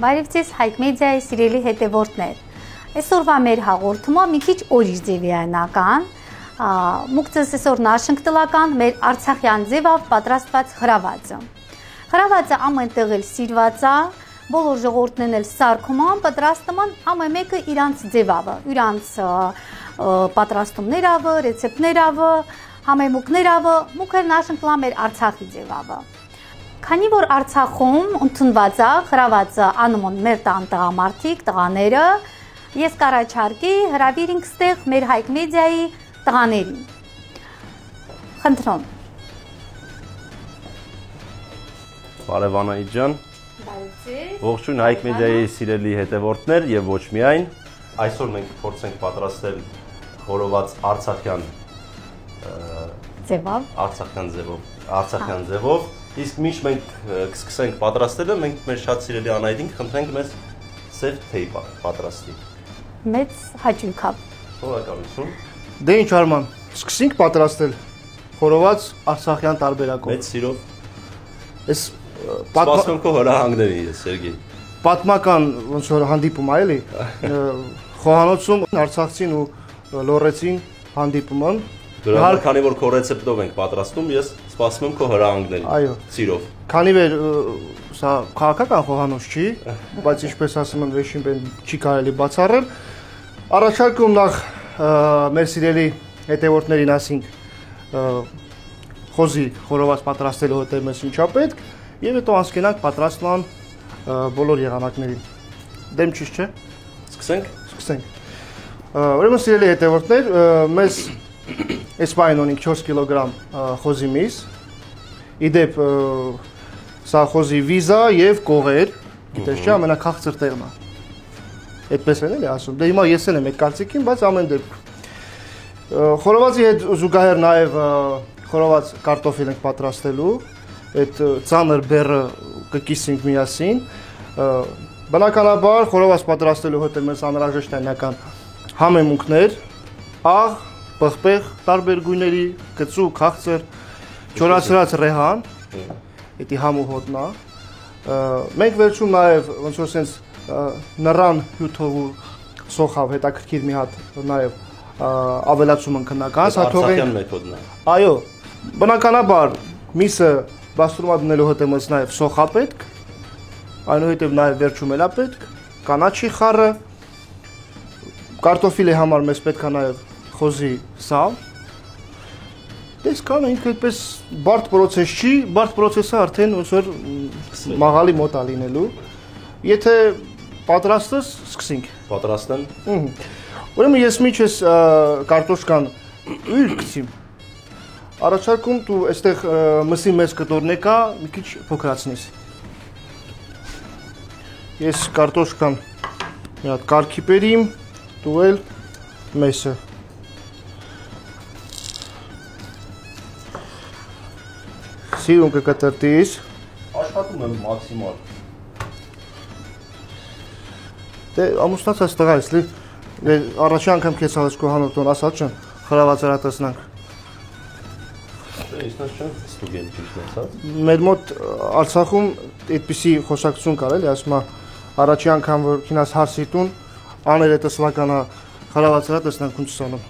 Բարև ձեզ Հայք մեդիայի սիրելի հետևորդներ։ Այսօրվա մեր հաղորդումը մի քիչ ուրիշ ձևიანական, մուկցս այսօր նաշընկտլական մեր արցախյան ձևով պատրաստված խրավածը։ Խրավածը ամենտեղ էլ սիրված է, բոլոր ժողովուրդներն էլ սարքում են, պատրաստում են ամեն մեկը իրանց ձևով, իրանց պատրաստումներով, ռեցեպտներով, համեմուկներով, մուկը նաշընկտլա մեր Արցախի ձևով։ Քանի որ Արցախում ընդունված է խրավածը անում են մեր տան տղամարդիկ, տղաները, ես կառաջարկի հրավիրենք ստեղ մեր Հայք մեդիայի տղաներին։ Խնդրում։ Բարև Անահիտ ջան։ Բարև ձեզ։ Ողջույն Հայք մեդիայի սիրելի հետևորդներ եւ ոչ միայն։ Այսօր մենք փորձենք պատրաստել խորոված արցախյան ձևով։ Իսկ միշտ մենք կսկսենք պատրաստելը, մենք մեր շատ սիրելի Անահիտին խնդրենք մեզ սև թեյ պատրաստի։ Մեծ հաճույքով։ Շնորհակալություն։ Դե ինչ Արման, սկսենք պատրաստել խորոված արցախյան տարբերակով։ Մեծ սիրով։ Այս սպասում քո հրահանգներին ես, Սերգեյ։ Պատմական ոնց որ հանդիպում է, էլի։ Խոհանոցում արցախցին ու լոռեցին հանդիպում են։ Դրա քանի որ քո ռեցեպտով ենք պատրաստում, ես սպասում եմ քո հրահանգներին։ Այո։ Սիրով։ Քանի որ սա քաղաքական խոհանոց չի, բայց ինչպես ասում են, վեշին բեն չի կարելի բացառել, առաջարկում նախ մեր սիրելի հետևորդներին ասենք խոզի խորոված պատրաստելու հետև մեզ ինչա պետք, եւ հետո անցնենք պատրաստման բոլոր եղանակներին։ Դեմ ճիշտ չէ։ Սկսենք։ Ուրեմն սիրելի հետևորդներ, մեզ այս բանին ունենք 4 կիլոգրամ խոզի միս, իդեպ սա խոզի վիզա եւ կողեր, գիտես չէ, ամենաքաղցր տեղն է։ Այդպես են էլի ասում։ Դե հիմա ես եմ այդ կարծիքին, բայց ամեն դեպքում խորովածի հետ զուգահեռ նաեւ խորոված կարտոֆիլ ենք պատրաստելու, այդ ծանր բեռը կկիսենք միասին։ Բնականաբար խորոված պատրաստելու հետո մեզ անհրաժեշտ են նական համեմունքներ, աղ, պղպեղ, տարբեր գույների, կծու, քաղցր, չորացրած ռեհան, դա համու հոտնա։ Մենք վերջում նաև ոնց որ sense նռան հյութով ու սոխավ հետաքրքիր մի հատ նաև ավելացում են քննական, սա թողենք մեթոդն է։ Այո, բնականաբար միսը բաստուրմա դնելու հետո մեզ նաև սոխա պետք, այնուհետև նաև վերջում էլա պետք, կանաչի խառը, կարտոֆիլի համար մեզ պետք է նաև խոզի սավ։ Դες կան ինքը այդպես բարդ process չի, բարդ process-ը արդեն ոնց որ մաղալի մոտ է լինելու։ Եթե պատրաստես, սկսենք։ Պատրաստեմ։ Ուրեմն ես միջս կարտոշկան ուր գցիմ։ Առաջարկում դու այստեղ մսի մեծ կտորն կա, մի քիչ փոքրացնես։ Ես կարտոշկան մի հատ կարգի բերիմ, դու էլ մեսը։ Սիրուն կկտրտիս։ Աշխատում եմ մաքսիմալ։ Դե ամուսնացած տղա ես, լի առաջի անգամ քեզ հալած կոհանոտոն ասած չեմ, խրաված հրատեսնանք։ Ինձ չեմ ստուգել ճիշտ ասած։ Մեր մոտ Արցախում այդպիսի խոսակցություն կար էլի, ասում է առաջի անգամ որ քինաս հարսիտուն աները տեսլականա խրաված հրատեսնանք ու չսանում։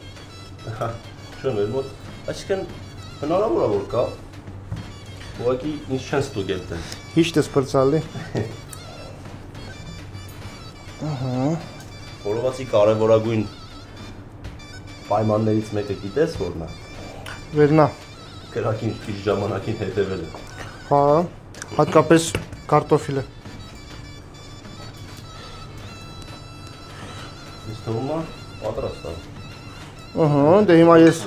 Չէ, մեր մոտ, այսինքն հնարավոր է որ կա։ Ուղղակի ինձ չեն ստուգել դեն։ Հիշտ ես պրծալի։ Խորովածի կարևորագույն պայմաններից մեկը գիտես որն է։ Վերնա։ Կրակին ճիշտ ժամանակին հետևելը։ Հա, հատկապես կարտոֆիլը։ Ես թվում է պատրաստ է։ Դե հիմա ես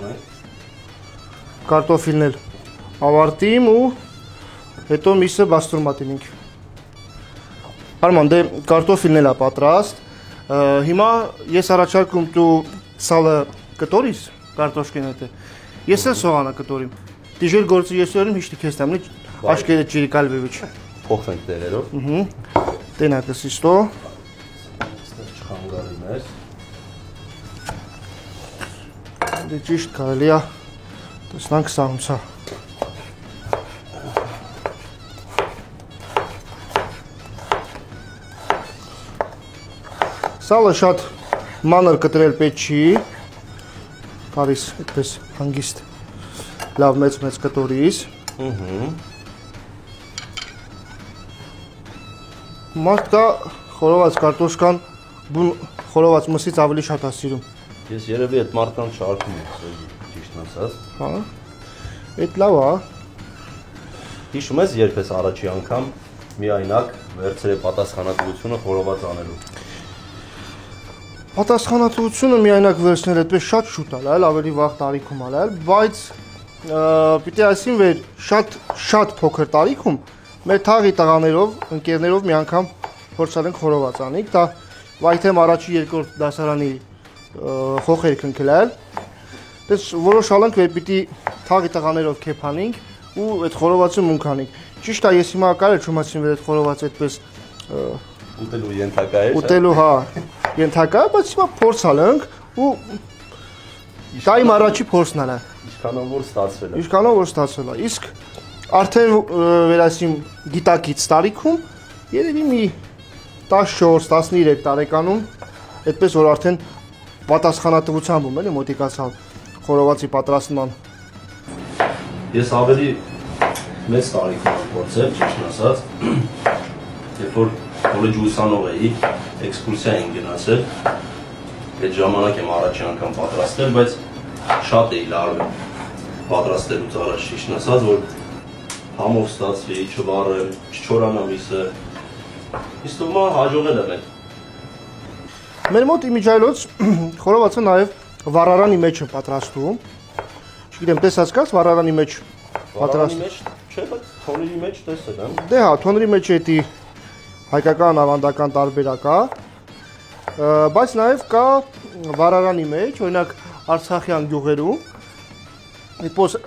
կարտոֆիլն էլ ավարտիմ ու հետո միսը բաստուրմա տինենք։ Արման, դե կարտոֆիլն էլ է պատրաստ։ Հիմա ես առաջարկում դու սալը կտորիս կարտոշկեն հետ։ Ես էլ սողանը կտորիմ։ Դիժել գործը ես ուրեմն հիշտի քեզ տամ, աշկերը ճիրիկալվեվիչ։ Փոխենք դերերով։ Տենակը սիստո։ Այստեղ չխանգարի մեզ։ Դե ճիշտ կարելի է տեսնանք սա ոնց է։ Սալը շատ մանր կտրել պետք չի։ Կարիս այդպես հանգիստ լավ մեծ կտորիս։ Մարդ կա խորոված կարտոշկան բուն խորոված մսից ավելի շատ է սիրում։ Ես երևի այդ մարդկանց շարքում եմ, ճիշտն ասած։ Հա։ Այդ լավ է։ Հիշում ես երբ ես առաջի անգամ միայնակ վերցրել պատասխանատվությունը խորոված անելու։ Պատասխանատվությունը միայնակ վերցնել այդպես շատ շուտ է, ավելի վաղ տարիքում է, բայց պիտի ասին վեր շատ փոքր տարիքում մեր թաղի տղաներով, ընկերներով մի անգամ փորձել ենք խորոված անենք, դա վայթեմ առաջի երկրորդ դասարանի խոխեր քնքլել։ Դες որոշալ ենք, որ պիտի թաղի տղաներով քեփանենք ու այդ խորովածը մունք անենք։ Ճիշտ է, ես հիմա կարել չմասին վեր այդ խորովածը այդպես ուտելու ենթակա է։ Ուտելու, հա, ենթակա, բայց հիմա փորձալ ենք ու դա իմ առաջի փորձն է։ Ինչքանով որ ստացվել է։ Ինչքանով որ ստացվել է։ Իսկ արդեն վերասիմ գիտակից տարիքում երևի մի 14-13 տարեկանում այդպես որ արդեն պատասխանատվությամբ եմ էլի մոտիկացալ խորովածի պատրաստման։ Ես ավելի մեծ տարիքում եմ փորձել, ճիշտն ասած, երբ որ կոլեջի ուսանող էի, էքսկուրսիա էին գնացել, այդ ժամանակ եմ առաջի անգամ պատրաստել, բայց շատ էի լարվել պատրաստելուց առաջ, ճիշտն ասած, որ համով ստացվի, չվառեմ, չչորանամ իսը, իսկ ումա հաջողել եմ այդ։ Մեր մոտ իմիջայլոց խորովածը նաև վառարանի մեջ է պատրաստում։ Չգիտեմ, տեսած կաս վառարանի մեջ պատրաստ։ Վառարանի մեջ, չէ, բայց թոների մեջ տեսել եմ։ Դե հա, թոների մեջ էդի հայկական ավանդական տարբերակ է, բայց նաև կա վառարանի մեջ, օրինակ Արցախյան գյուղերում,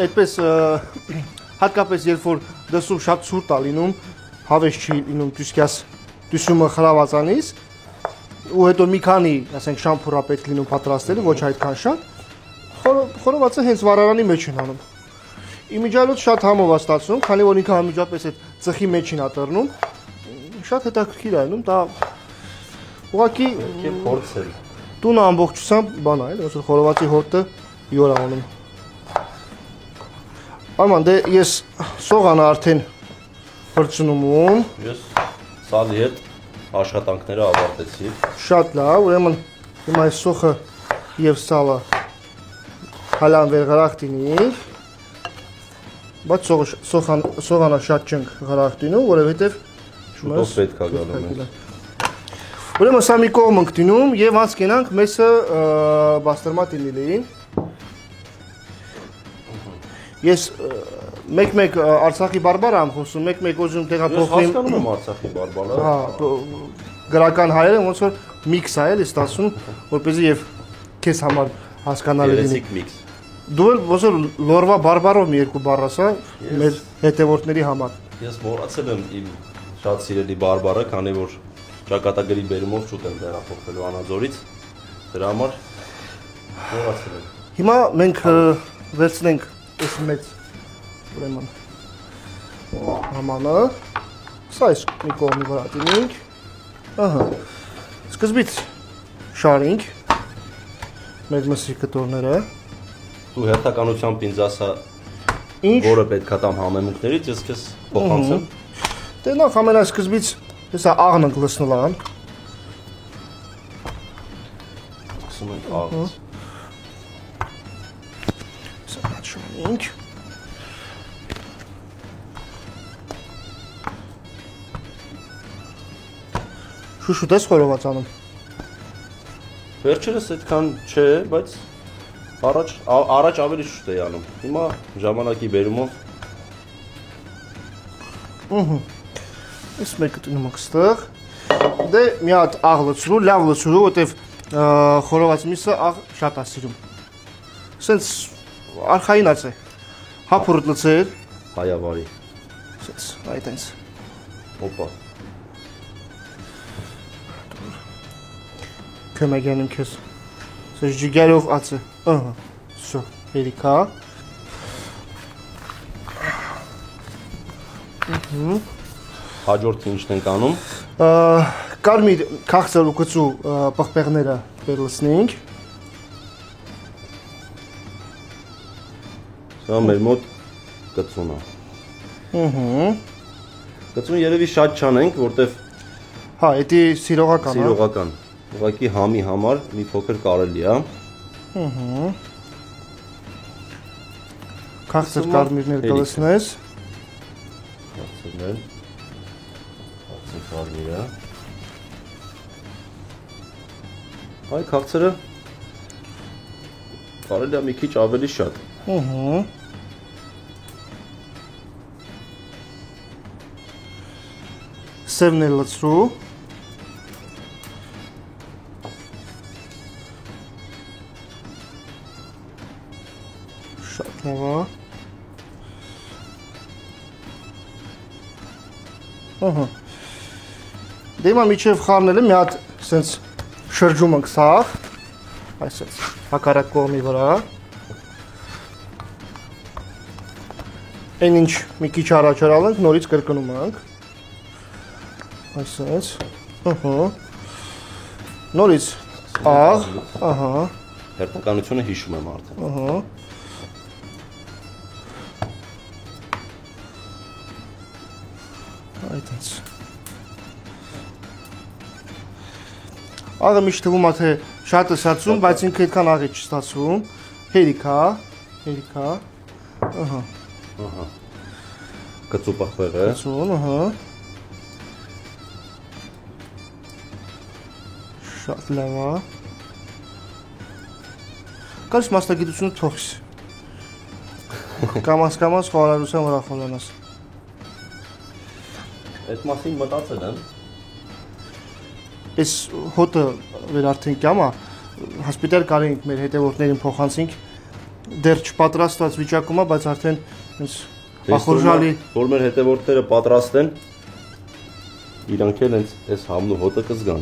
այդպես հատկապես երբ որ դասում շատ ցուրտ է լինում, հավես չի լինում դյուսումը խրավածանից, ու հետո մի քանի, ասենք, շամփուրա պետք լինում պատրաստելու, ոչ այդքան շատ, խորովածը հենց վառարանի մեջ են անում։ Իմիջիալոց շատ համով է ստացվում, քանի որ ինքը անմիջապես այդ ծխի մեջին է տրնում, շատ հետաքրքիր է լինում, դա ուղղակի փորձել։ Տունը ամբողջությամբ բան է, ոնց որ խորովածի հոտը յուր է անում։ Արման, դե ես սողանը արդեն բրցնում եմ։ Ես սալի հետ աշխատանքները ավարտեցի։ Շատ լավ, ուրեմն հիմա այս սոխը եւ սալը հալան վեր գրախտինի։ Բայց սողանը շատ չենք գրախտինում, որովհետեւ շուտով պետք է գալու մեզ։ Ուրեմն սա մի կողմ ենք դնում եւ անց կենանք մեսը բաստրմատինիլին։ Ես մեկ Արցախի բարբար եմ խոսում, մեկ ուզում տեղափոխվեմ։ Ես հասկանում եմ Արցախի բարբարը։ Հա, գրական հայերը ոնց որ միքս է էլի ստացվում, որպեսզի եւ քեզ համար հասկանալի լինի։ Երեցիկ միքս։ Դու էլ ոնց որ լորվա բարբարով մի երկու բառ ասա մեր հետևորդների համար։ Ես մոռացել եմ իմ շատ սիրելի բարբարը, քանի որ ճակատագրի բերումով շուտ եմ տեղափոխվելու Անաձորից։ Դրա համար մոռացել եմ։ Հիմա մենք վերցնենք այս մեծ ուրեմն համանը, սա այս մի կողմի վրա դնենք, ահա, սկզբից շարինք մեր մսի կտորները։ Դու հերթականությամբ ինձ ասա, Ինչ։ որը պետք է տամ համեմունքներից, ես քեզ փոխանցեմ։ Դե նախ ամենասկզբից հեսա աղն ենք լցնել ան։ Սկսում ենք աղից։ Սա հատ շարինք։ Շուշուտ ես խորոված անում։ Վերջերս այդքան չէ, բայց առաջ ավելի շուտ էի անում։ Հիմա ժամանակի բերումով Այս մեկը տնում ենք ստեղ։ Դե մի հատ աղ լցրու, լավ լցրու, որտեվ խորոված միսը աղ շատ է սիրում։ Սենց արխայինած է։ Հապուրդ լցեր։ հայավարի։ Սենց այդ այնց։ Օպա։ Kömegen քեզ։ Սենց ջիգերով ածը։ Ահա։ Всё, երիկա։ Հաջորդը ինչն ենք անում։ կարմիր քաղցր ու գծու պղպեղները վերլցնենք։ Սա մեր մոտ գծուն է։ Գծուն երևի շատ չանենք, որտեվ հա, դա սիրողական է։ Սիրողական։ Ուղղակի համի համար մի փոքր կարելի է։ Քաղցր կարմիրներ կլցնես։ Քաղցրներ։ Քաղցր կարմիրը։ Այ քաղցրը կարելի է մի քիչ ավելի շատ։ Սևն է լցրու։ Շատ լավ է։ Դե հիմա միջև խառնել եմ մի հատ սենց շրջում ենք սաղ, այսպես հակառակ կողմի վրա։ Այն ինչ մի քիչ առաջ արալենք, նորից կրկնում ենք։ Այսպես, նորից աղ, Հերթականությունը հիշում եմ արդեն։ Այդպես։ Աղը միշտ թվում է թե շատ է ստացվում, բայց ինքը այդքան աղ է չստացվում։ Հերիք է։ Գծու պղպեղը։ Գծուն, Շատ լավ է։ Կարս մասնագիտությունը թողիս։ Կամաց խոհարարության վրա խորանաս։ Այդ մասին մտածել եմ։ Այս հոտը վերարդենք կյամա, հասպիտալ կարենք մեր հետևորդներին փոխանցենք, դեռ չպատրաստված վիճակում է, բայց արդեն ախորժալի։ Որ մեր հետևորդները պատրաստ են, իրանք էլ այս համն ու հոտը կզգան։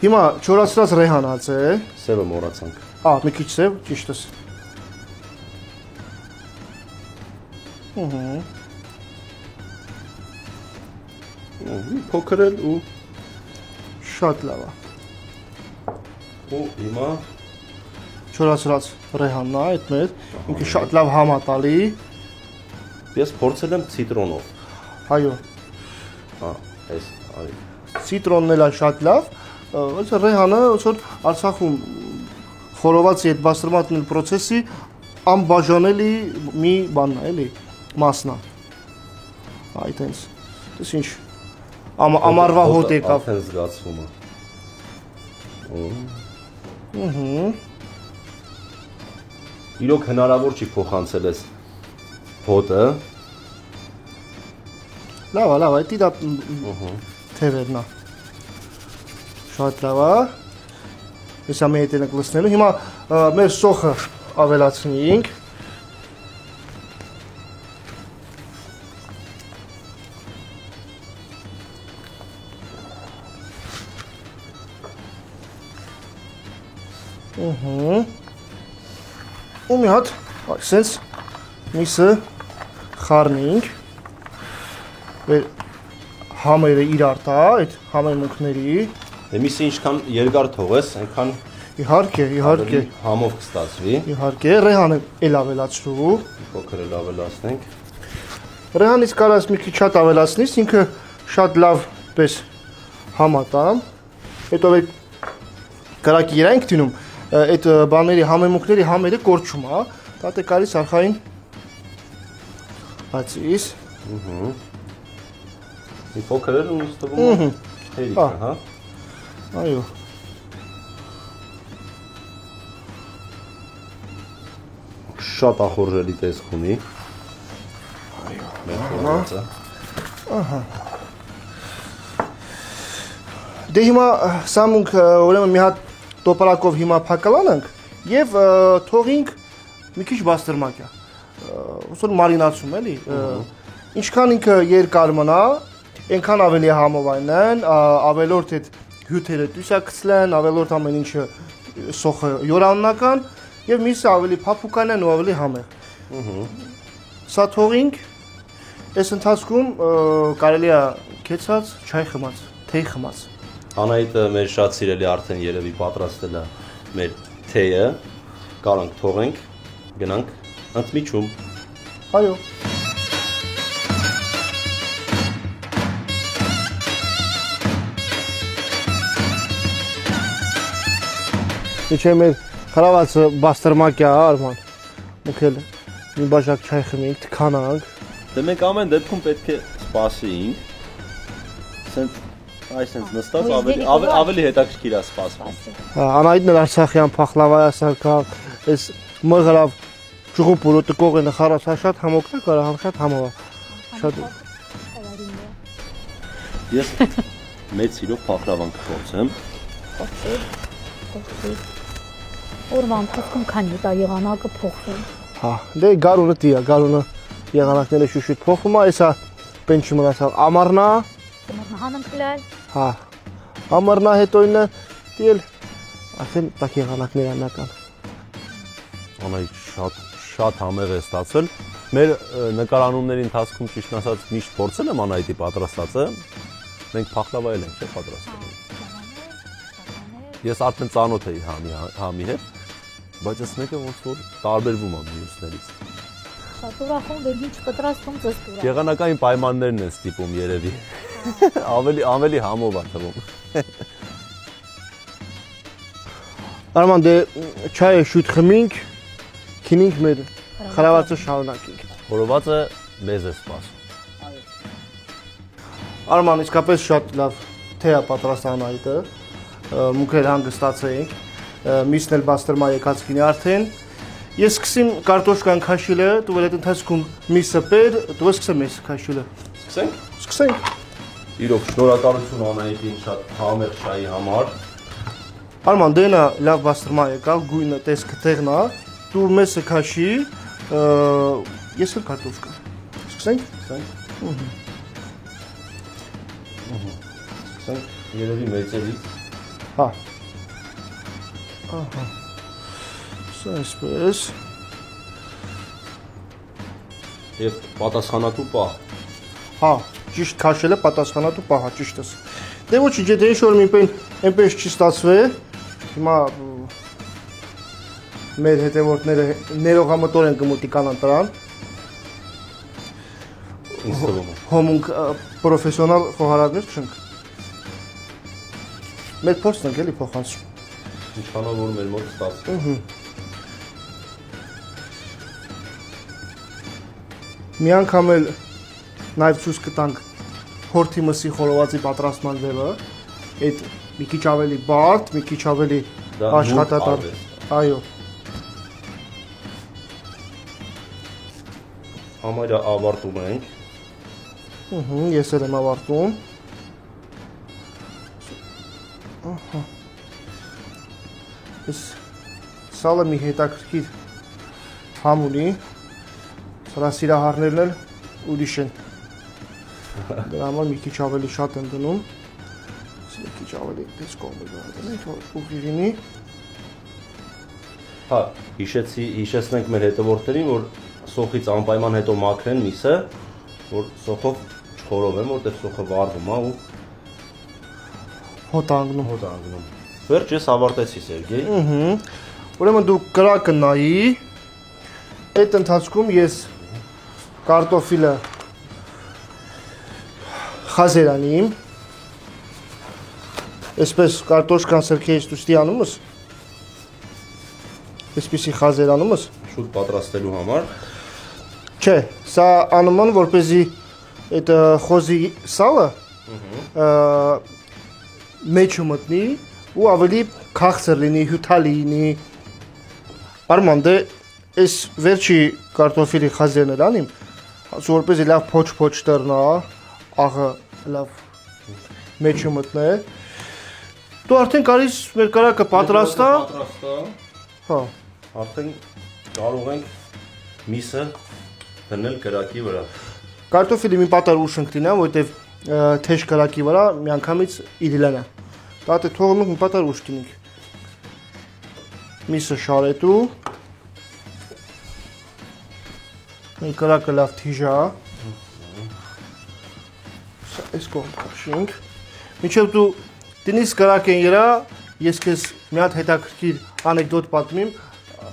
Հիմա չորացրած ռեհանած է։ Սևը մոռացանք։ Մի քիչ սև, ճիշտ ես։ Փոքր էլ ու շատ լավ է։ Ու հիմա չորացրած ռեհանն է այդ մեր, ինքը շատ լավ համ է տալի։ Ես փորձել եմ ցիտրոնով։ Այո։ Այս արի։ Ցիտրոնն էլ է շատ լավ, ոնց ռեհանը ոնց որ Արցախում խորովածի այդ բարձրացնել process-ի անբաժանելի մի բանն է, էլի, մասն է։ Այդտենց։ Դες ինչ ամառվա հոտ եկավ։ Արդեն զգացվում է։ Իրոք հնարավոր չի փոխանցել այս հոտը։ Լավ, այդ դա թևերն է։ Շատ լավ է։ Հեսա մի հետ ենք լցնելու։ Հիմա մեր սոխը ավելացնենք։ Ու մի հատ, այսպես միսը խառնենք, համերը իրար տա, այդ համեմունքների։ Միսը ինչքան երկար թողես, այնքան իհարկե համով կստացվի։ Իհարկե, ռեհանը էլ ավելացրու։ Փոքր էլ ավելացնենք։ Ռեհանից կարաս մի քիչ շատ ավելացնես, ինքը շատ լավ պես համատա։ Հետո այդ կրակի երայինք դինում, այդ բաների համեմունքների համերը կորչում է, դա դե կարիս արխային հացիս։ Մի փոքր էլ ու ստվում է հերիքը, հա։ Այո։ Շատ ախորժելի տեսք ունի։ Այո։ Մեր խորովածը։ Դե հիմա սամունք ուրեմն մի հատ տոպարակով հիմա փակալանանք եւ թողինք մի քիչ բաստրմակյա։ Ոնց որ մարինացում էլի։ Ինչքան ինքը երկար մնա, այնքան ավելի համովայնեն, ավելորդ այդ հյութերը դուսակցլեն, ավելորդ ամեն ինչը սոխը յորաննական եւ միսը ավելի փափուկանեն ու ավելի համեղ։ Սա թողինք, այս ընթացքում կարելի է քեցած, չայ խմած, թեյ խմած։ Անահիտը մեր շատ սիրելի արդեն երևի պատրաստել է մեր թեյը, կարանք թողենք, գնանք ընդմիջում։ Այո։ Իչե մեր խրավացը բաստրմակյա Արման։ Մուքել մի բաժակ չայ խմենք, թքանանք։ Դե մենք ամեն դեպքում պետք է սպասեինք։ Սենց այսպես նստած ավելի հետաքրքիր է սպասվում։ Անահիտն էլ Արցախյան փախլավայ ասարկալ, այս մղրավ ճուղու պուրոտը կողենը խարացա շատ համոքն է կարա համ շատ համով։ Շատ Ես մեծ սիրով փախլավան կփորձեմ։ Օրվա ընթացքում քանի տա եղանակը փոխվում։ Հա, դե գարունը տիա, գարունը եղանակները շուշուտ փոխվում է, այսա պեն չմնացավ ամառնա։ Ամառնահան ընկլել։ Հա, ամառնա հետոյնը տիել ասել տակ եղանակներ անական։ Անահիտ շատ համեղ է ստացվել։ Մեր նկարանումների ընթացքում ճիշտ ասած միշտ փորձել եմ Անահիտի պատրաստածը։ Մենք փախլավայել ենք պատրաստել։ Ես արդեն ծանոթ էի համի հետ, բայց այս մեկը ոնց որ տարբերվում է մյուսներից։ Շատ ուրախում դեպի չպատրաստում ծստուրա։ Եղանակային պայմաններն են ստիպում երևի։ Ավելի համով է թվում։ Արման դե չայը շուտ խմինք, քինինք մեր խրավացը շարունակենք։ Խորովածը մեզ է սպասում։ Արման իսկապես շատ լավ թեյ է պատրաստ Անահիտը, մուքեր հանգստացեինք, միսն էլ բաստրմա եկած քինի արդեն։ Ես սկսեմ կարտոշկան քաշելը, դու էլ այդ ընթացքում միսը պեր, դու սկսեմ ես քաշելը։ Սկսենք։ Սկսենք։ Իրոք շնորհակալություն Անահիտին շատ համեղ շայի համար։ Արման դենա լավ բաստրմա եկալ, գույնը տեսքը տեղն է, դու մեսը քաշի, ես էլ կարտոշկա։ Սկսենք։ Սկսենք երևի մեծերից։ Հա։ Ահա։ Սա այսպես։ Եվ պատասխանատու պահ։ Հա, ճիշտ քաշելը պատասխանատու պահա, ճիշտ ես։ Դե ոչինչ, դե ինչ-որ մի պեն այնպես չի ստացվել։ Հիմա մեր հետևորդները ներողամտոր են կմոտիկանան դրան։ Ինձ թվում է։ Հոմունք պրոֆեսիոնալ խոհարարներ չենք։ Մեր փորձն ենք էլի փոխանցում։ Ինչքանով որ մեր մոտ ստացվում։ Մի անգամ էլ նաև ցույց կտանք հորթի մսի խորովածի պատրաստման ձևը, այդ մի քիչ ավելի բարդ, մի քիչ ավելի աշխատատար։ Այո։ Համարյա ավարտում ենք։ Ես էլ եմ ավարտում։ Ահա։ Այս սալը մի հետաքրքիր համ ունի, սրա սիրահարներն էլ ուրիշ են։ Դրա համար մի քիչ ավելի շատ եմ դնում, մի քիչ ավելի պես կողմը դնենք, որ ուղիղ լինի։ Հա, հիշեցնենք մեր հետևորդներին, որ սոխից անպայման հետո մաքրեն միսը, որ սոխով չխորովեն, որտեղ սոխը վառվում է ու հոտ անգնում։ Վերջ ես ավարտեցի Սերգեյ։ Ուրեմն դու կրակը նայի, այդ ընթացքում ես կարտոֆիլը խազերանիմ, այսպես կարտոշկան սրքեից դուստի անում ես, այսպիսի խազերանում ես։ Շուտ պատրաստելու համար։ Չէ, սա անում են, որպեսզի այդ խոզի սալը մեջը մտնի ու ավելի քաղցր լինի, հյութալի լինի։ Արման դե այս վերջի կարտոֆիլի խազերն էլ անիմ, որպեսզի լավ փոչ դառնա, աղը լավ մեջը մտնե։ Դու արդեն կարիս մեր կարակը պատրաստ է։ Հա, արդեն կարող ենք միսը դնել կրակի վրա։ Կարտոֆիլի մի պատար ուշ ընկնինա, որտեվ թեժ կրակի վրա միանգամից իդիլանա։ Դատե թողում ենք մի պատար ուշ դինենք։ Միսը շարետու։ Մեր կրակը լավ թիժա։ Այս կողմ քաշենք։ Մինչև դու տնից կրակ են երա, ես քեզ մի հատ հետաքրքիր անեկդոտ պատմիմ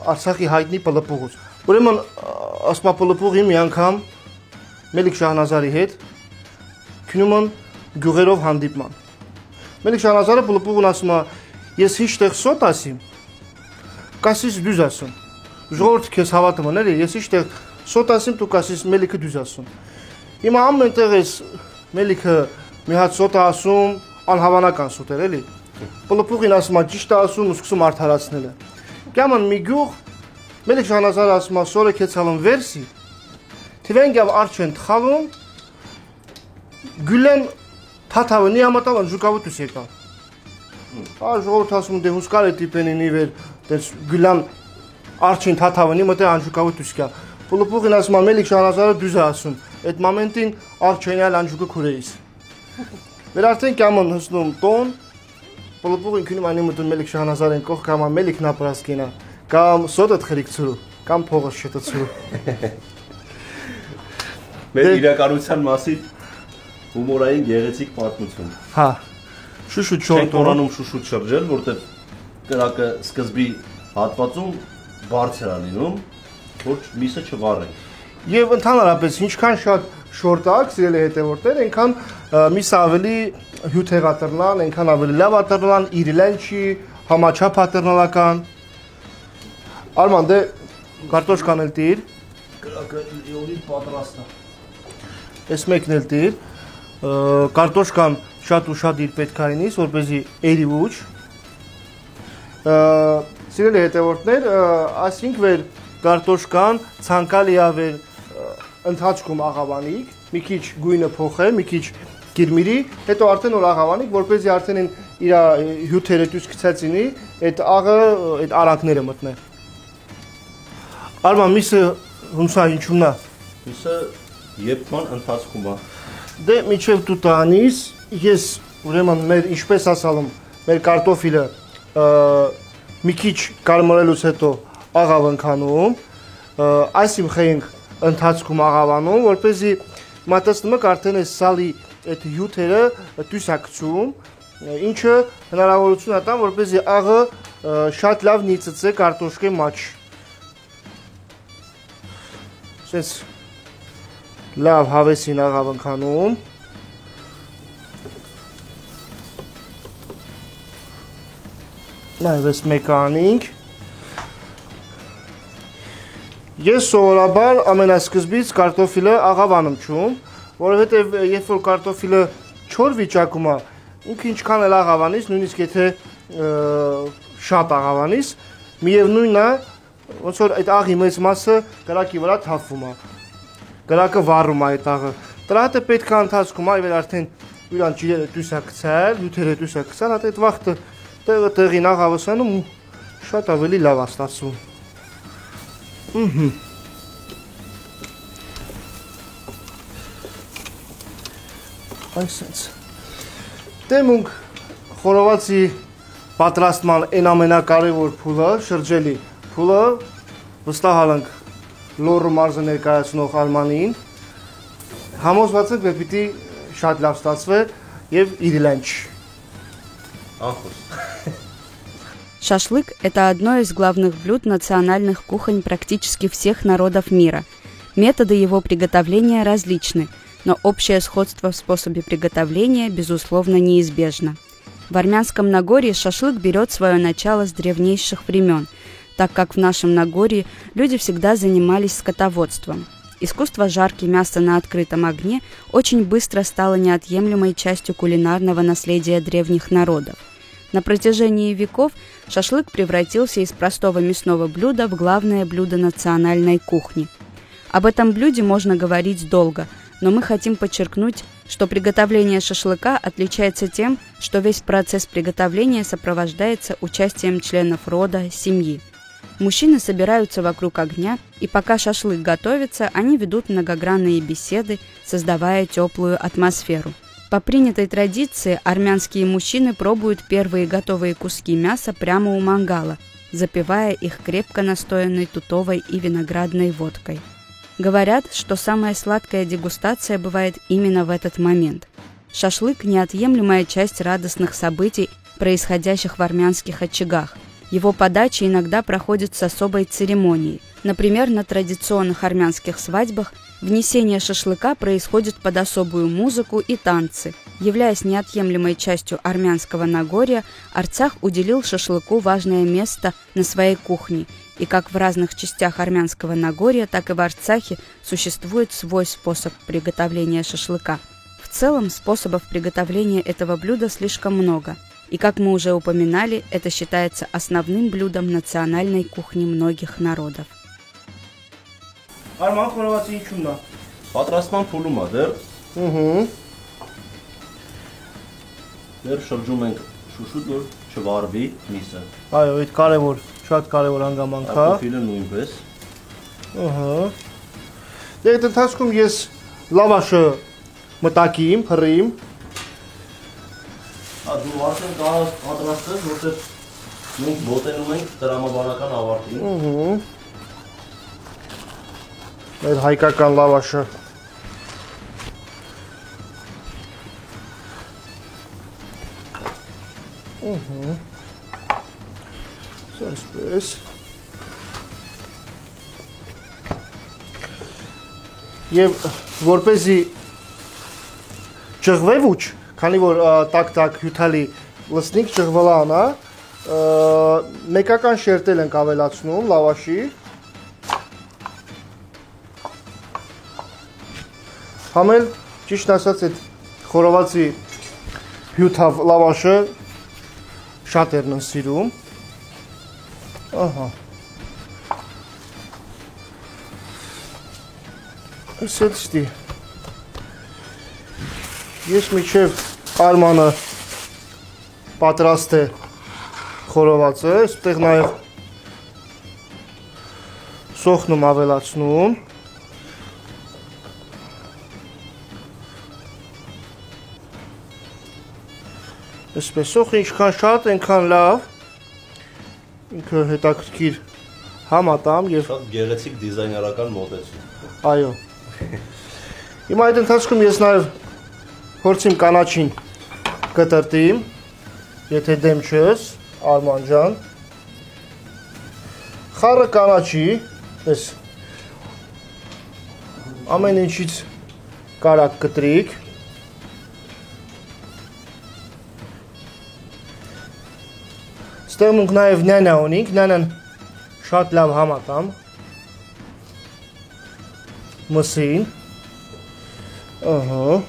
Արցախի հայտնի պլպուղուց։ Ուրեմն ասպա պլպուղի մի անգամ Մելիք Շահնազարի հետ քնում են գյուղերով հանդիպման։ Մելիք Շահնազարը պլպուղուն ասում է, ես հիշտեղ սոտ ասիմ, կասիս դյուզ ասում։ Ժողովուրդը քեզ հավատում են, էլի, ես հիշտեղ սոտ ասիմ, դու կասիս Մելիքը դյուզ ասում։ Հիմա ամենտեղ ես Մելիքը մի հատ սոտ է ասում, անհավանական սոտ էր, էլի։ Պլպուղին ասում է ճիշտ է ասում ու սկսում արդարացնել է։ Կյաման մի գյուղ Մելիք Շահնազարը ասում է սորը քեցալն վերսի, թիվենգյավ արջեն թխալում, գյուլեն թաթավնի ամատավան ժուկավուտ ուս եկան։ Ժողովուրդ ասում դե հուսկար է տիպենինի վեր, դες գյուլան արջին թաթավնի մտե անժուկավուտ ուս կյա։ Պլպուղին ասում է Մելիք Շահնազարը դյուզ է ասում, այդ մամենտին արջենյալ անժուկը քուրեիս։ Վեր արդեն կյաման հսնում տոն, Պլպուղին քնում անի մտուն Մելիք Շահնազարեն կող կամ Մելիք նապրասկինա, կամ սոտըտ խրիկ ծուրու, կամ փողս շետը ծուրու։ Մեր իրականության մասին հումորային գեղեցիկ պատմություն։ Հա, շուշուտ շորտորում։ Չենք որանում շուշուտ շրջել, որտեղ կրակը սկզբի հատվածում բարձր է լինում, որ միսը չվառենք։ Եվ ընդհանրապես ինչքան շատ շորտակ, սիրելի հետևորդներ, այնքան միսը ավելի հյութ հեղատրնան, այնքան ավելի լավ ատրնան, իրիլեն չի, համաչափ ատրնալական։ Արման, դե կարտոշկան էլ տիր։ Կրակը լիովին պատրաստ է։ Այս մեկն էլ տիր։ Կարտոշկան շատ ու շատ իր պետք է լինի, որպեսզի էրի ուչ։ Սիրելի հետևորդներ, ասինք վեր կարտոշկան ցանկալի է վեր ընթացքում աղավանիկ, մի քիչ գույնը փոխե, մի քիչ գիրմիրի, հետո արդեն որ աղավանիկ, որպեսզի արդեն իր հյութերը դուս գցածինի, այդ աղը, այդ արանքները մտնե։ Արման, միսը հունսա ինչումն է։ Միսը եփման ընթացքում է։ Դե միջև դու տանիս, ես ուրեմն մեր ինչպես ասալում, մեր կարտոֆիլը մի քիչ կարմրելուց հետո աղավ ընկանում, այսիմ խեինք ընթացքում աղավանում, որպեսզի մատածնումը արդեն այս սալի այդ հյութերը դուսակցում, ինչը հնարավորություն է տան, որպեսզի աղը շատ լավ նիծծե կարտոշկի մաչ։ Սենց լավ հավեսին աղավ ընկանում։ Նայվ ես մեկը անինք։ Ես սովորաբար ամենասկզբից կարտոֆիլը աղավանում չում, որովհետև երբ որ կարտոֆիլը չոր վիճակում է, ինքը ինչքան էլ աղավանից, նույնիսկ եթե շատ աղավանից, միևնույնն է, ոնց որ այդ աղի մեծ մասը կրակի վրա թափվում է, կրակը վառում է այդ աղը։ Դրա հետ պետք է ընթացքում այ վեր արդեն իրան ջիրերը դուսակցել, հյութերը դուսակցել, հատ այդ վաղտը տեղին աղավսանում ու շատ ավելի լավ է ստացվում։ Այսպես։ Դե մունք խորովածի պատրաստման այն ամենակարևոր փուլը, շրջելի փուլը, վստահալ ենք լոռու մարզը ներկայացնող Արմանին, համոզված ենք, որ պիտի շատ լավ ստացվի եւ իրիլանչ։ Шашлык – это одно из главных блюд национальных кухонь практически всех народов мира. Методы его приготовления различны, но общее сходство в способе приготовления, безусловно, неизбежно. В Армянском Нагорье шашлык берет свое начало с древнейших времен, так как в нашем Нагорье люди всегда занимались скотоводством. Искусство жарки мяса на открытом огне очень быстро стало неотъемлемой частью кулинарного наследия древних народов. На протяжении веков шашлык превратился из простого мясного блюда в главное блюдо национальной кухни. Об этом блюде можно говорить долго, но мы хотим подчеркнуть, что приготовление шашлыка отличается тем, что весь процесс приготовления сопровождается участием членов рода, семьи. Мужчины собираются вокруг огня, и пока шашлык готовится, они ведут многогранные беседы, создавая теплую атмосферу. По принятой традиции армянские мужчины пробуют первые готовые куски мяса прямо у мангала, запивая их крепко настоянной тутовой и виноградной водкой. Говорят, что самая сладкая дегустация бывает именно в этот момент. Шашлык – неотъемлемая часть радостных событий, происходящих в армянских очагах. Его подача иногда проходит с особой церемонией. Например, на традиционных армянских свадьбах внесение шашлыка происходит под особую музыку и танцы. Являясь неотъемлемой частью армянского Нагорья, Арцах уделил шашлыку важное место на своей кухне. И как в разных частях армянского Нагорья, так и в Арцахе существует свой способ приготовления шашлыка. В целом, способов приготовления этого блюда слишком много. И, как мы уже упоминали, это считается основным блюдом национальной кухни многих народов. Արման խորովածի ինչու՞մն է։ Պատրաստման փուլում է դեռ։ Դեռ շրջում ենք շուշուտ, որ չվարվի միսը։ Այո, այդ կարևոր, շատ կարևոր հանգամանք է։ Կարտոֆիլը նույնպես։ Դե այդ ընթացքում ես լավաշը մտակիմ, փռիմ։ Դու արդեն պատրաստես, որտեղ մենք մոտենում ենք տրամաբանական ավարտին։ Մեր հայկական լավաշը։ Այսպես։ Եվ որպեսզի ճղվեվուչ, քանի որ տակ-տակ հյութալի լսնիկ ճղվլանա, մեկական շերտել ենք ավելացնում լավաշի։ Համել ճիշտ ասած այդ խորովածի հյութավ լավաշը շատ էր նն սիրում։ Ահա։ Այսեցտի։ Ես միջև Արմանը պատրաստ է խորովածը, այստեղ նաև սոխն եմ ավելացնում։ Այսպես սոխը ինչքան շատ, այնքան լավ, ինքը հետաքրքիր համատամ և Շատ գեղեցիկ դիզայներական մոտեցում։ Այո։ Հիմա այդ ընթացքում ես նաև փորձիմ կանաչին կտրտիմ, եթե դեմ չես, Արման ջան։ Խառը կանաչի, պես ամեն ինչից կարակ կտրիկ։ Ստեղ մենք նաև նյանա ունենք, նյանան շատ լավ համատամ մսին, ըհը,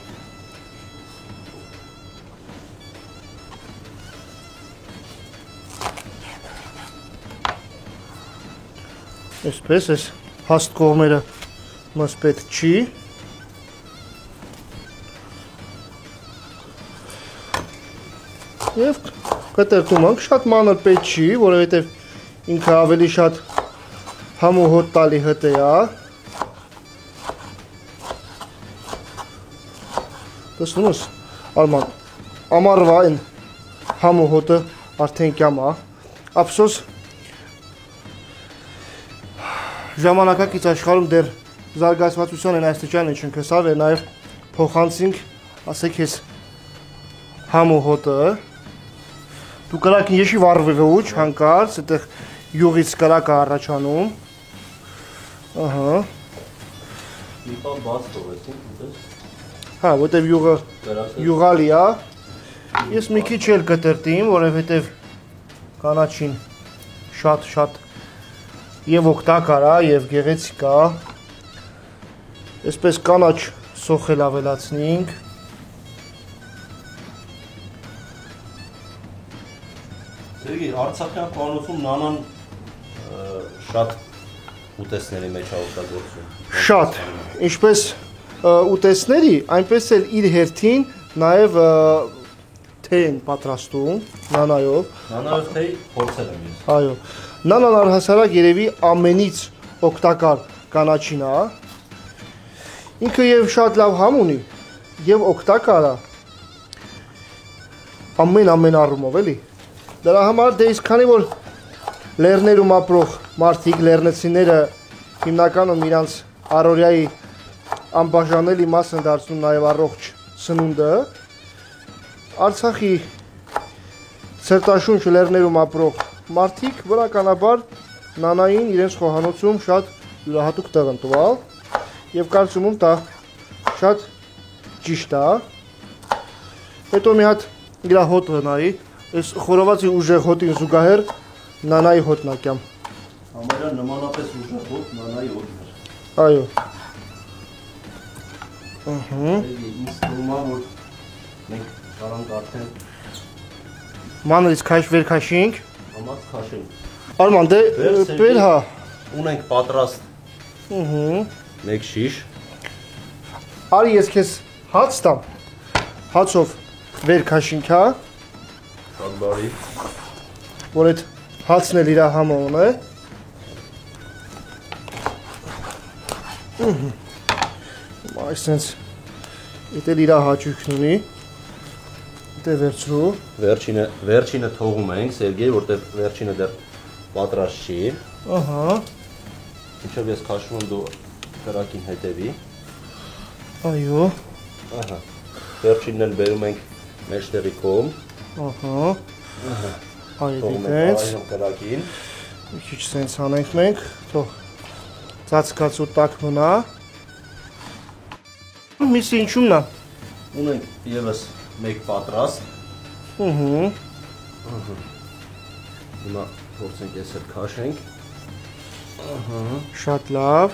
այսպես ես հաստ կողմերը մս պետք չի, և կտրտում ենք, շատ մանր պետք չի, որովհետև ինքը ավելի շատ համ ու հոտ տալի հտե է։ Տեսնում ես, Արման, ամառվա այն համ ու հոտը արդեն կյամ է, ափսոս ժամանակակից աշխարհում դեռ զարգացվածության են աստիճան ինչ ընկեսավ է, նաև փոխանցինք, ասեք ես համ ու հոտը, դու կրակին եշի վարվեվուչ, հանկարծ, այդեղ յուղից կրակը առաջանում, ըհը, Մի պահ բաց թողեցինք, ուտես։ հա, որտև յուղը յուղալի է, ես մի քիչ էլ կտրտիմ, որովհետև կանաչին շատ և օգտակար է, և գեղեցիկ է, այսպես կանաչ սոխել ավելացնենք, Սերգեյ, արցախյան խոհանոցում նանան շատ ուտեսների մեջ է օգտագործվում։ Շատ, ինչպես ուտեսների, այնպես էլ իր հերթին նաև թեյ են պատրաստում նանայով։ Նանայով թեյ փորձել եմ ես։ Այո, նանան առհասարակ երևի ամենից օգտակար կանաչին է։ Ինքը և շատ լավ համ ունի, և օգտակար է։ Ամեն առումով էլի։ Դրա համար դե իսկ քանի որ լեռներում ապրող մարդիկ, լեռնեցիները հիմնականում իրանց առօրյայի անբաժանելի մաս են դարձնում նաև առողջ սնունդը, Արցախի ցերտաշունչ լեռներում ապրող մարդիկ բնականաբար նանային իրենց խոհանոցում շատ յուրահատուկ տեղ են տվել եւ կարծում եմ դա շատ ճիշտ է։ Հետո մի հատ իր հոտը նայի, այս խորովածի ուժեղ հոտին զուգահեռ նանայի հոտն ակյամ։ Համարյա նմանապես ուժեղ հոտ նանայի հոտն էր։ Այո։ Ինձ թվում է, որ մենք կարանք արդեն մանրից վեր քաշինք։ համած քաշենք։ Արման, դե բեր հա։ Ունենք պատրաստ մեկ շիշ։ Արի ես քեզ հաց տամ։ Հացով վեր քաշինք, հա։ Շատ բարի։ Որ այդ հացն էլ իր համը ունե։ Այսինքն դա իր հաճույքն ունի։ Դե վերցրու։ Վերջինը թողում ենք, Սերգեյ, որտեղ վերջինը դեռ պատրաստ չի։ Ահա։ Ինչով ես քաշում եմ դու կրակին հետևի։ Այո։ Ահա։ Վերջինն էլ բերում ենք մեջտեղի կողմ։ Ահա։ Այո, դենց։ Այո, կրակին։ Մի քիչ սենց անենք մենք, թող ծածկած ու տաք մնա։ Միսը ինչումն է։ Ունենք եւս մեկ պատրաստ։ Հիմա փորձենք ես էլ քաշենք։ Շատ լավ։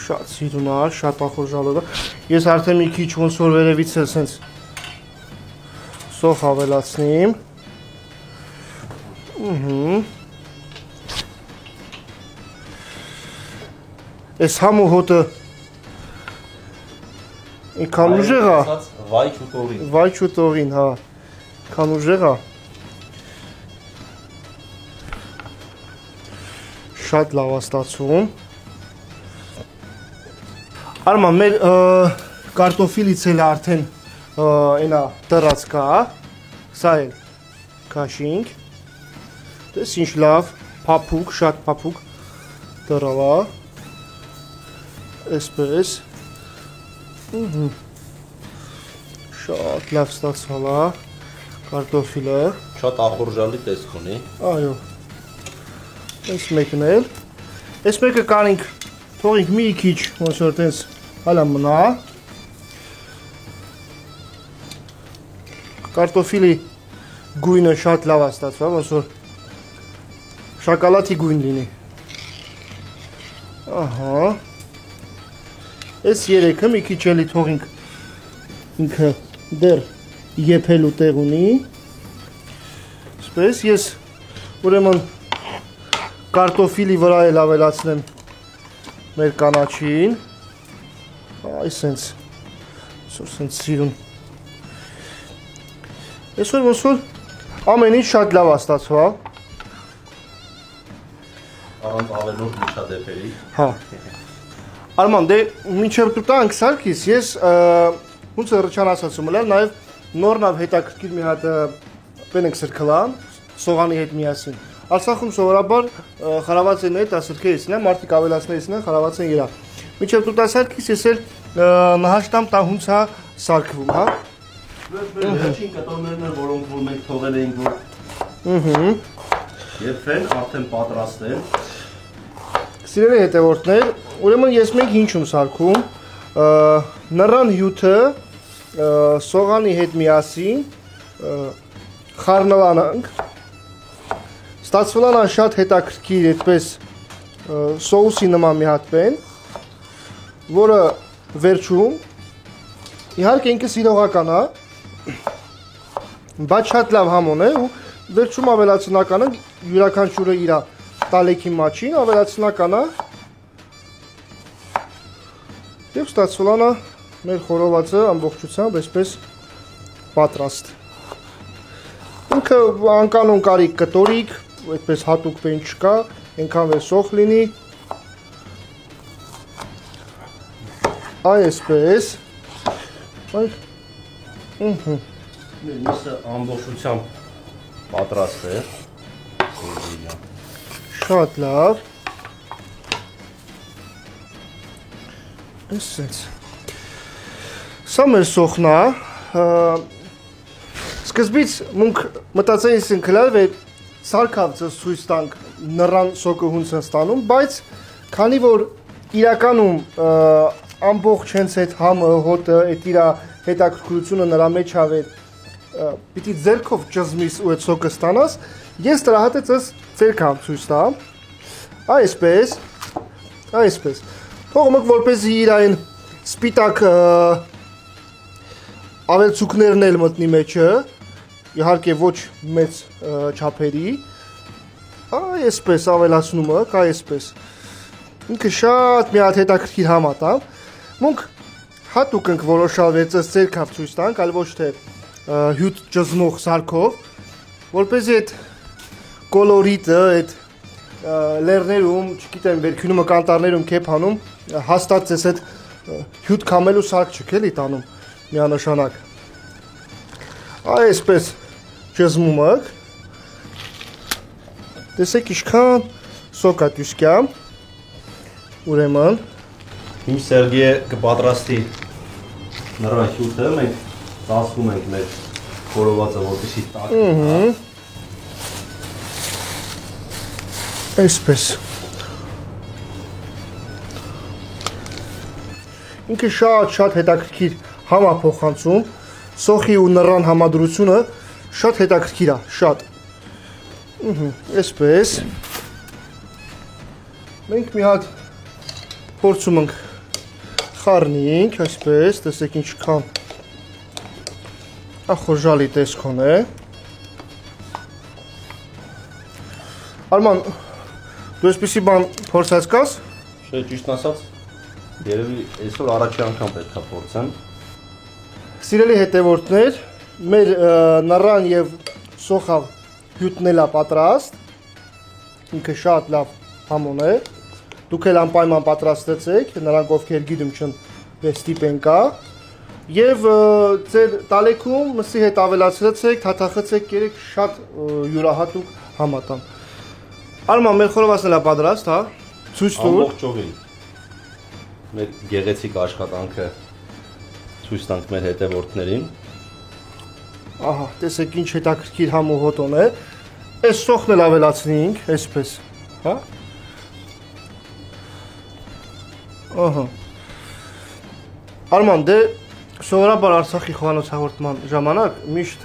Շատ սիրուն է, շատ ախորժալով է։ Ես արդեն մի քիչ ոնց որ վերևից էլ սենց սոխ ավելացնիմ։ Այս համու հոտը ինքան ուժեղ է։ Վայ չուտողին։ Վայ չուտողին, հա։ Ինքան ուժեղ է։ Շատ լավ է ստացվում։ Արման, մեր կարտոֆիլից էլ արդեն այնա դրած կա, սա էլ քաշինք։ Դες ինչ լավ, փափուկ, շատ փափուկ դրալ է։ Այսպես։ Շատ լավ ստացվել է կարտոֆիլը։ Շատ ախորժալի տեսք ունի։ Այո։ Այս մեկն էլ։ Այս մեկը կանենք, թողենք մի քիչ, ոնց որ տենց հալա մնա։ Կարտոֆիլի գույնը շատ լավ է ստացվել, ոնց որ շոկոլադի գույն լինի։ Ահա։ Այս երեքը մի քիչ էլի թողենք ինքը դեռ եփելու տեղ ունի։ Այսպես ես ուրեմն կարտոֆիլի վրա էլ ավելացնեմ մեր կանաչին։ Այսենց սենց սիրուն։ Այսօր ոնց որ ամեն ինչ շատ լավ է ստացվել։ Առանց ավելորդ միջադեպերի։ Հա։ Արման, դե մինչև դու տանք Սարգիս, ես ոնց ռճան ասացում եմ, նաև նորնավ հետաքրքիր մի հատ բեն ենք սրկլան, սողանի հետ միասին։ Արցախում սովորաբար խարաված են այդ ասրկերից, մարդիկ ավելացներից են խարաված են իրա։ Մինչև դու տա Սարգիս, ես էլ նահաշտամ տա հունց հա սարքվում, հա։ Վերջին կտորներն են, որոնք որ մենք թողել էինք, որ եփեն, արդեն պատրաստ են։ Սիրելի հետևորդներ, ուրեմն ես մենք ինչ եմ սարքում, նռան հյութը սողանի հետ միասին խառնվանանք, ստացվելանա շատ հետաքրքիր այդպես սոուսի նման մի հատ բեն, որը վերջում, իհարկե ինքը սիրողական է, բայց շատ լավ համոն է ու վերջում ավելացնական է, յուրաքանչյուրը իր տալեքի մաչին ավելացնական է և ստացվելանա մեր խորովածը ամբողջությամբ այսպես պատրաստ։ Ինքը անկանոն կարիք կտորիկ, այդպես հատուկ բեն չկա, ենքան վեր սոխ լինի, այսպես, Միսը ամբողջությամբ պատրաստ է։ Շատ լավ։ Այսպես։ Սա մեր սոխնա, սկզբից մունք մտածեինք քլալ վեր սարքավցը ցույց տանք նռան սոկը հունց են ստանում, բայց քանի որ իրականում ամբողջ հենց այդ համը, հոտը, այդ իր հետաքրքրությունը նրա մեջ ավեր, պիտի ձեռքով ճզմիս ու այդ սոկը ստանաս, ես տրահատեց ես ձեռքամ ցույց տամ, այսպես, թողոմք որպեսզի իր այն սպիտակ ավելցուկներն էլ մտնի մեջը, իհարկե ոչ մեծ չափերի, այսպես ավելացնում եք, այսպես, ինքը շատ մի հատ հետաքրքիր համ ա տամ, մունք հատուկ ենք որոշալ վեցս ձերքավ ցույց տանք, այլ ոչ թե հյութ ճզմող սարքով, որպեսզի այդ կոլորիտը, այդ լեռներում, չգիտեմ, վերքյունումը կանտարներում կեփանում, հաստատ ձեզ այդ հյութ կամելու սարք չք էլի տանում միանշանակ։ Այսպես ճզմում եք, տեսեք ինչքան սոկ ա դյուսկյամ, ուրեմն Իմ Սերգեյը կպատրաստի նռան հյութը, մենք ծածկում ենք մեր խորովածը, որպեսզի տաք։ Այսպես։ Ինքը շատ հետաքրքիր համ ա փոխանցում, սոխի ու նռան համադրությունը շատ հետաքրքիր ա, շատ։ Այսպես։ Մենք մի հատ փորձում ենք խառնենք, այսպես, տեսեք ինչքան ախորժալի տեսք ունի։ Արման, դու այսպիսի բան փորձած կաս։ Չէ, ճիշտ ասած, երևի այսօր առաջի անգամ պետք է փորձեմ։ Սիրելի հետևորդներ, մեր նռան եւ սոխավ հյութն էլ ա պատրաստ։ Ինքը շատ լավ համոն է։ Դուք էլ անպայման պատրաստեցեք, նրանք ովքեր գիտում չեն ստիպեն կա։ Եվ ձեր տալեքում մսի հետ ավելացրեցեք, թաթախեցեք երեք շատ յուրահատուկ համատամ։ Արման, մեր խորովածն էլ ա պատրաստ, հա։ Ցույց տուր։ Ամբողջովին մեր գեղեցիկ աշխատանքը ցույց տանք մեր հետևորդներին։ Ահա, տեսեք ինչ հետաքրքիր համ ու հոտոն է։ Այս սոխն էլ ավելացնենք, այսպես, հա։ Ահա։ Արման, դե սովորաբար Արցախի խոհանոցահաղորդման ժամանակ միշտ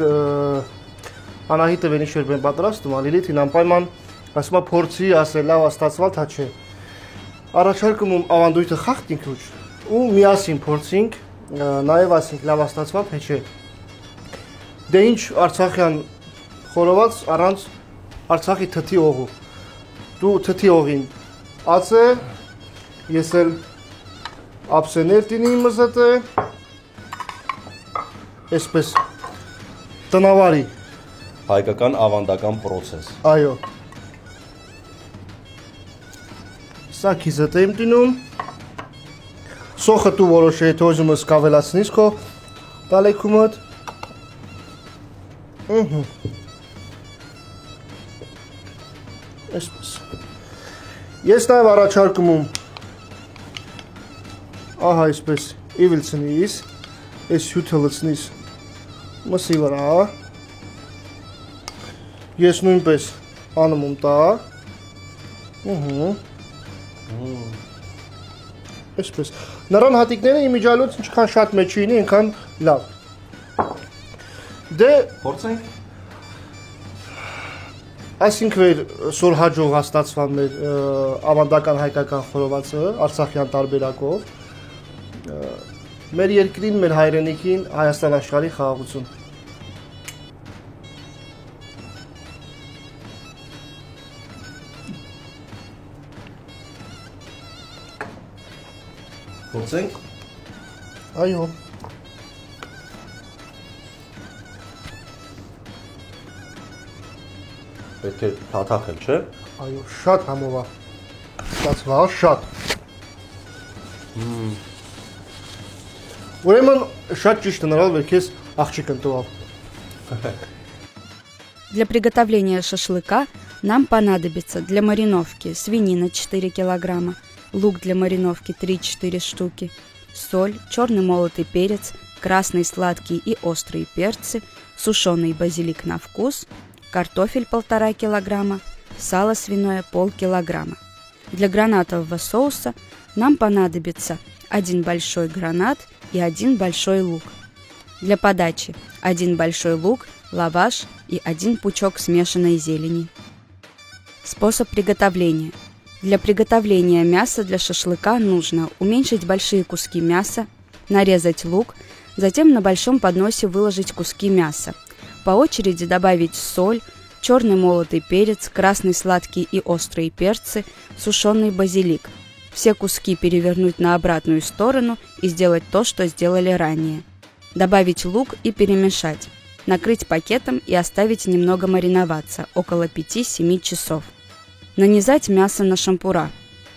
Անահիտը վենիշեր բեն պատրաստում, Լիլիթին անպայման ասում ա փորձի, ասել լավ աստացվալ, թա չէ։ Առաջարկում ավանդույթը խախտինք ու միասին փորձինք, նաև ասինք լավ աստացվալ, թե չէ։ Դե ինչ Արցախյան խորոված առանց Արցախի թթի օղու։ Դու թթի օղին ածե, ես էլ ափսեներ տինի մզետե, այսպես տնավարի։ Հայկական ավանդական պրոցես։ Այո։ Սա քիզետ եմ տինում։ Սոխը դու որոշ է, թե ուզում ես կավելացնես քո տալեքումդ։ Այսպես։ Ես նաև առաջարկում եմ ահա այսպես իվիլցնիս, այս հյութը լցնիս մսի վրա։ Ես նույնպես անում եմ տա։ Այսպես։ Նռան հատիկները իմիջիալոց ինչքան շատ մեջի ինի, այնքան լավ։ Դե Փորձենք։ Այսինքն վեր սոր հաջող հաստացվան մեր ավանդական հայկական խորովածը, Արցախյան տարբերակով, մեր երկրին, մեր հայրենիքին Հայաստան աշխարհի խաղաղություն։ Փորձենք։ Այո։ Պետք է թաթախել, չէ։ Այո, շատ համով է։ Ստացվա, շատ։ Ուրեմն շատ ճիշտ նրալ վեր քեզ աղջիկ ընտուավ։ Для приготовления шашлыка нам понадобится для мариновки свинина 4 килограмма, лук для мариновки 3-4 штуки, соль, черный молотый перец, красный сладкий и острые перцы, сушеный базилик на вкус, картофель 1,5 килограмма, сало свиное полкилограмма. Для гранатового соуса нам понадобится 1 большой гранат и 1 большой лук. Для подачи 1 большой лук, лаваш и 1 пучок смешанной зелени. Способ приготовления. Для приготовления мяса для шашлыка нужно уменьшить большие куски мяса, нарезать лук, затем на большом подносе выложить куски мяса. По очереди добавить соль, черный молотый перец, красный сладкий и острые перцы, сушеный базилик. Все куски перевернуть на обратную сторону и сделать то, что сделали ранее. Добавить лук и перемешать. Накрыть пакетом и оставить немного мариноваться, около 5-7 часов. Нанизать мясо на шампура.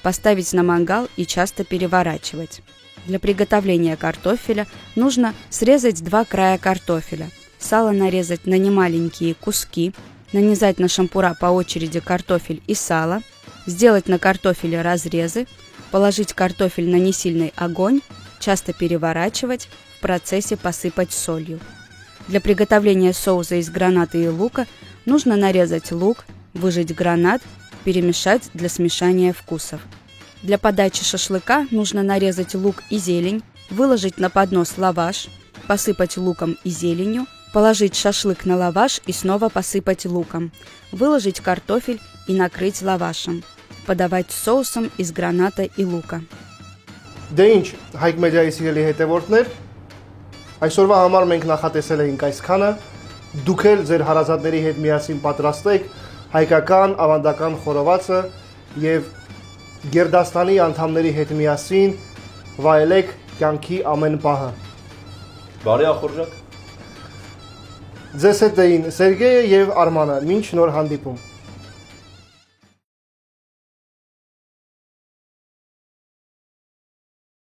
Поставить на мангал и часто переворачивать. Для приготовления картофеля нужно срезать 2 края картофеля. Сало нарезать на немаленькие куски. Нанизать на шампура по очереди картофель и сало. Сделать на картофеле разрезы. Положить картофель на несильный огонь. Часто переворачивать. В процессе посыпать солью. Для приготовления соуса из граната и лука нужно нарезать лук, выжать гранат, перемешать для смешания вкусов. Для подачи шашлыка нужно нарезать лук и зелень, выложить на поднос лаваш, посыпать луком и зеленью, положить шашлык на лаваш и снова посыпать луком, выложить картофель и накрыть лавашем. Подавать соусом из граната и лука. Դե ինչ, Հայկ մեդիայի սիրելի հետևորդներ, այսօրվա համար մենք նախատեսել էինք այսքանը, դուք էլ ձեր հարազատների հետ միասին պատրաստեք հայկական ավանդական խորովածը եւ Գերդաստանի անդամների հետ միասին վայելեք կյանքի ամեն պահը։ Բարի ախորժակ։ Ձեզ հետ էին Սերգեյը եւ Արմանը, մինչ նոր հանդիպում։